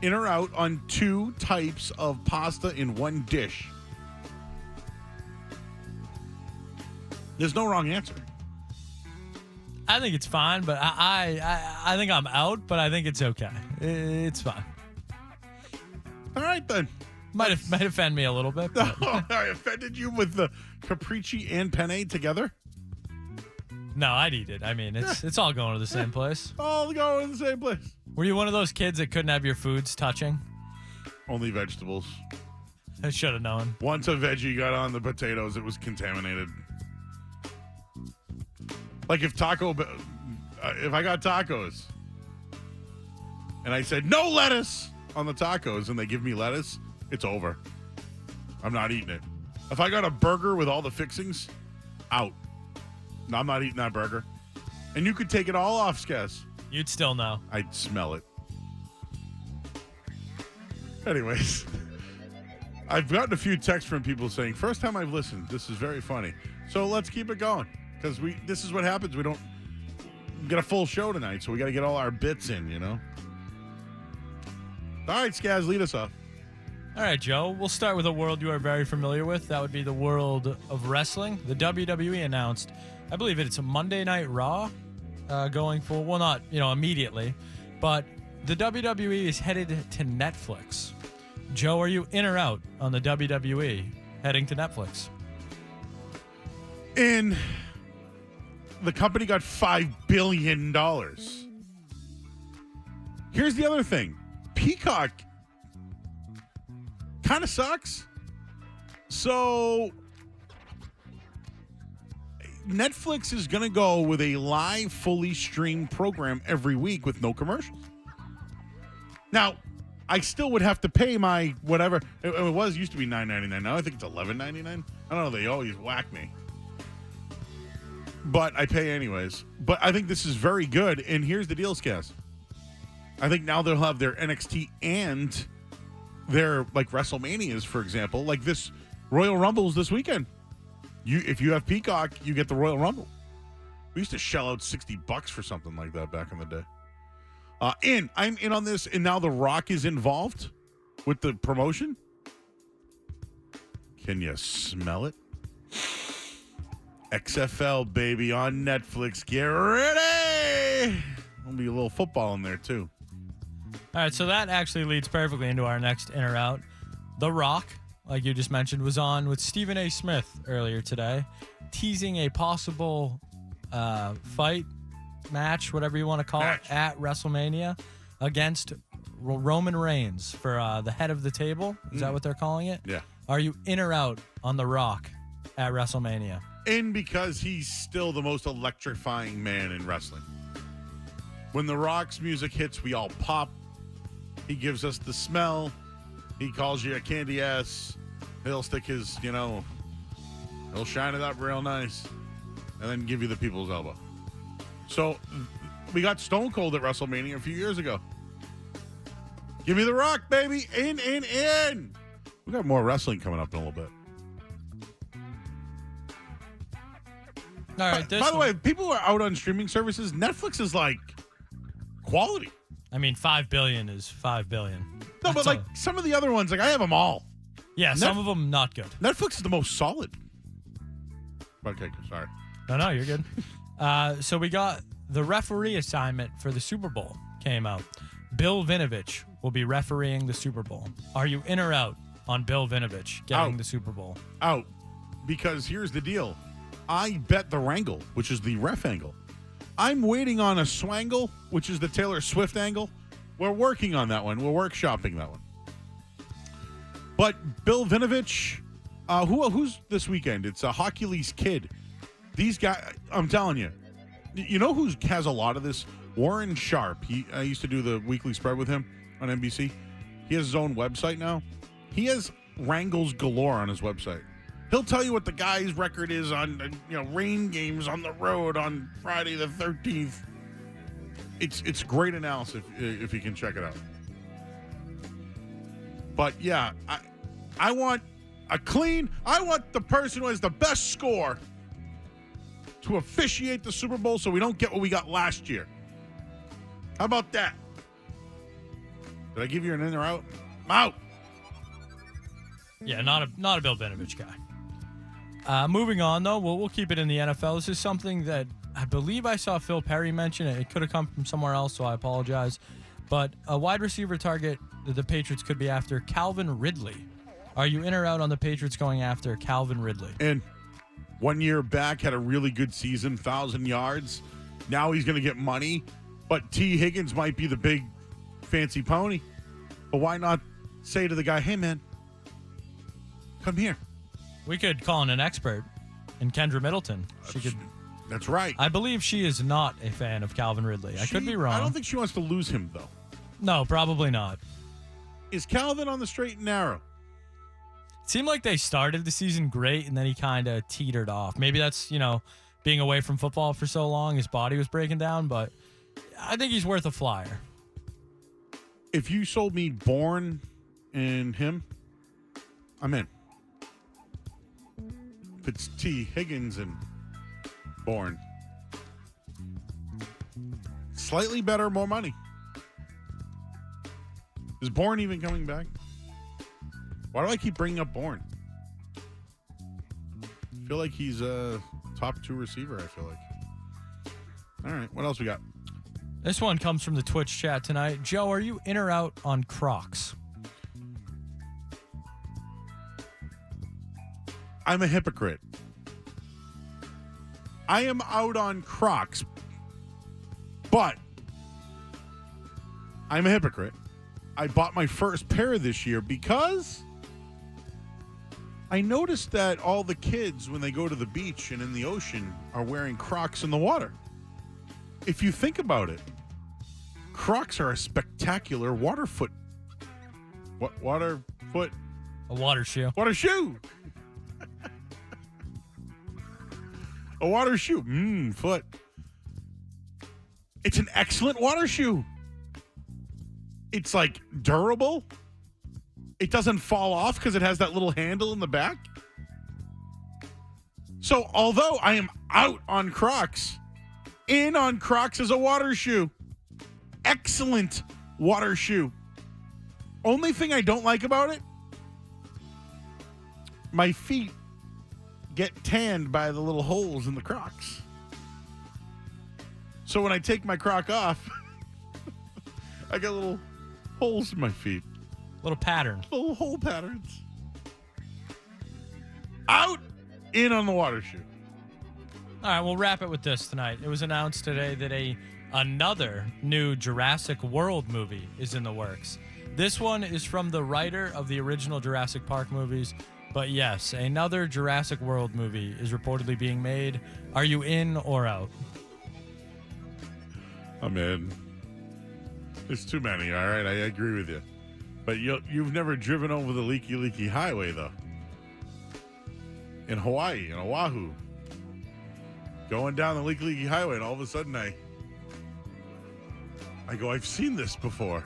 In or out on 2 types of pasta in one dish? There's no wrong answer. I think it's fine, but I think I'm out, but I think it's okay. It's fine. All right, then. Might offend me a little bit. But. I offended you with the capricci and penne together? No, I'd eat it. I mean, it's all going to the same place. All going to the same place. Were you one of those kids that couldn't have your foods touching? Only vegetables. I should have known. Once a veggie got on the potatoes, it was contaminated. Like if I got tacos and I said no lettuce on the tacos and they give me lettuce, it's over. I'm not eating it. If I got a burger with all the fixings, out. No, I'm not eating that burger. And you could take it all off, Scaz. You'd still know. I'd smell it. Anyways, I've gotten a few texts from people saying, first time I've listened, this is very funny. So let's keep it going. Because this is what happens. We don't get a full show tonight, so we got to get all our bits in, you know? All right, Scaz, lead us off. All right, Joe. We'll start with a world you are very familiar with. That would be the world of wrestling. The WWE announced, I believe it's a Monday Night Raw going for, well, not, immediately, but the WWE is headed to Netflix. Joe, are you in or out on the WWE heading to Netflix? In. The company got $5 billion. Here's the other thing. Peacock kind of sucks. So Netflix is going to go with a live, fully streamed program every week with no commercials. Now, I still would have to pay my whatever. It used to be $9.99. Now I think it's $11.99. I don't know. They always whack me. But I pay anyways. But I think this is very good. And here's the deal, Scaz. I think now they'll have their NXT and their WrestleManias, for example. Like this Royal Rumbles this weekend. If you have Peacock, you get the Royal Rumble. We used to shell out $60 for something like that back in the day. I'm in on this, and now The Rock is involved with the promotion. Can you smell it? XFL, baby, on Netflix. Get ready! There'll be a little football in there, too. All right, so that actually leads perfectly into our next in or out. The Rock, like you just mentioned, was on with Stephen A. Smith earlier today, teasing a possible fight, match, whatever you want to call it, at WrestleMania against Roman Reigns for the head of the table. Is that what they're calling it? Yeah. Are you in or out on The Rock at WrestleMania? In because he's still the most electrifying man in wrestling. When The Rock's music hits, we all pop. He gives us the smell. He calls you a candy ass. He'll stick his, he'll shine it up real nice and then give you the people's elbow. So we got Stone Cold at WrestleMania a few years ago. Give me The Rock, baby. In. We got more wrestling coming up in a little bit. All right. By the way, people who are out on streaming services, Netflix is like quality. I mean, $5 billion is $5 billion. No, but some of the other ones, I have them all. Yeah, some of them not good. Netflix is the most solid. Okay, sorry. No, you're good. So we got the referee assignment for the Super Bowl came out. Bill Vinovich will be refereeing the Super Bowl. Are you in or out on Bill Vinovich getting the Super Bowl? Out. Because here's the deal. I bet the wrangle, which is the ref angle. I'm waiting on a swangle, which is the Taylor Swift angle. We're working on that one. We're workshopping that one. But Bill Vinovich, who's this weekend? It's a Hercules Kid. These guys, I'm telling you, you know who has a lot of this? Warren Sharp. I used to do the weekly spread with him on NBC. He has his own website now. He has wrangles galore on his website. He'll tell you what the guy's record is on, rain games on the road on Friday the 13th. It's great analysis if you can check it out. But yeah, I want I want the person who has the best score to officiate the Super Bowl so we don't get what we got last year. How about that? Did I give you an in or out? I'm out. Yeah, not a Bill Vinovich guy. Moving on, though, we'll keep it in the NFL. This is something that I believe I saw Phil Perry mention. It could have come from somewhere else, so I apologize. But a wide receiver target that the Patriots could be after, Calvin Ridley. Are you in or out on the Patriots going after Calvin Ridley? And 1 year back, had a really good season, 1,000 yards. Now he's going to get money. But T. Higgins might be the big fancy pony. But why not say to the guy, hey, man, come here. We could call in an expert in Kendra Middleton. That's right. I believe she is not a fan of Calvin Ridley. I could be wrong. I don't think she wants to lose him, though. No, probably not. Is Calvin on the straight and narrow? It seemed like they started the season great, and then he kind of teetered off. Maybe that's, being away from football for so long, his body was breaking down, but I think he's worth a flyer. If you sold me Bourne and him, I'm in. If it's T. Higgins and Bourne, slightly better, more money. Is Bourne even coming back? Why do I keep bringing up Bourne? I feel like he's a top 2 receiver, I feel like. All right, what else we got? This one comes from the Twitch chat tonight. Joe, are you in or out on Crocs? I'm a hypocrite. I am out on Crocs, but I'm a hypocrite. I bought my first pair this year because I noticed that all the kids, when they go to the beach and in the ocean, are wearing Crocs in the water. If you think about it, Crocs are a spectacular water foot. What water foot? A water shoe. Water shoe. A water shoe. Foot. It's an excellent water shoe. It's like durable. It doesn't fall off because it has that little handle in the back. So although I am out on Crocs, in on Crocs as a water shoe. Excellent water shoe. Only thing I don't like about it, my feet get tanned by the little holes in the Crocs. So when I take my Croc off, I got little holes in my feet. Little pattern. Little hole patterns. Out, in on the water shoe. All right, we'll wrap it with this tonight. It was announced today that another new Jurassic World movie is in the works. This one is from the writer of the original Jurassic Park movies. But yes, another Jurassic World movie is reportedly being made. Are you in or out? I'm in. There's too many, all right? I agree with you. But you've never driven over the Leaky Highway, though. In Hawaii, in Oahu. Going down the Leaky Highway, and all of a sudden I go, I've seen this before.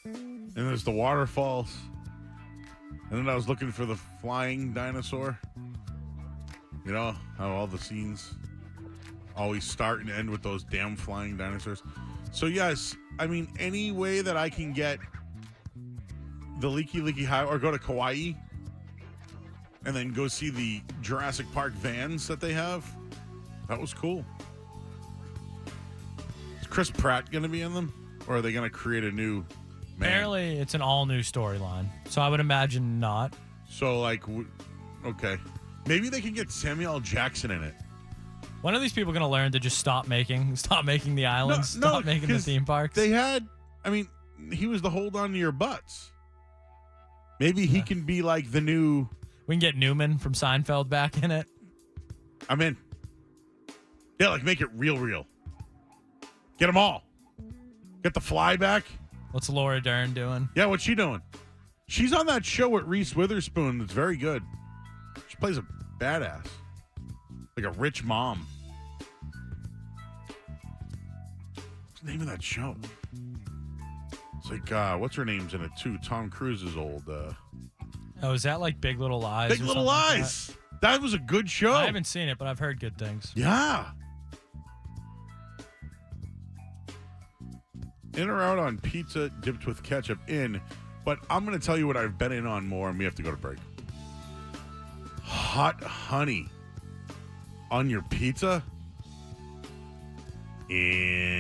And there's the waterfalls. And then I was looking for the flying dinosaur. You know, how all the scenes always start and end with those damn flying dinosaurs. So, yes, I mean, any way that I can get the Leaky Highway or go to Kauai and then go see the Jurassic Park vans that they have, that was cool. Is Chris Pratt going to be in them? Or are they going to create a new man? Apparently, it's an all-new storyline. So I would imagine not. So, okay. Maybe they can get Samuel L. Jackson in it. When are these people going to learn to just stop making the islands, stop making the theme parks? They had, he was the hold on to your butts. Maybe he can be like the new... We can get Newman from Seinfeld back in it. I'm in. Yeah, make it real. Get them all. Get the fly back. What's Laura Dern doing? Yeah, what's she doing? She's on that show with Reese Witherspoon that's very good. She plays a badass. Like a rich mom. What's the name of that show? It's like, what's her name's in it too? Tom Cruise's old... Oh, is that like Big Little Lies? Big Little Lies. Like that was a good show. I haven't seen it, but I've heard good things. Yeah. In or out on pizza dipped with ketchup? In. But I'm going to tell you what I've been in on more, and we have to go to break. Hot honey on your pizza? In.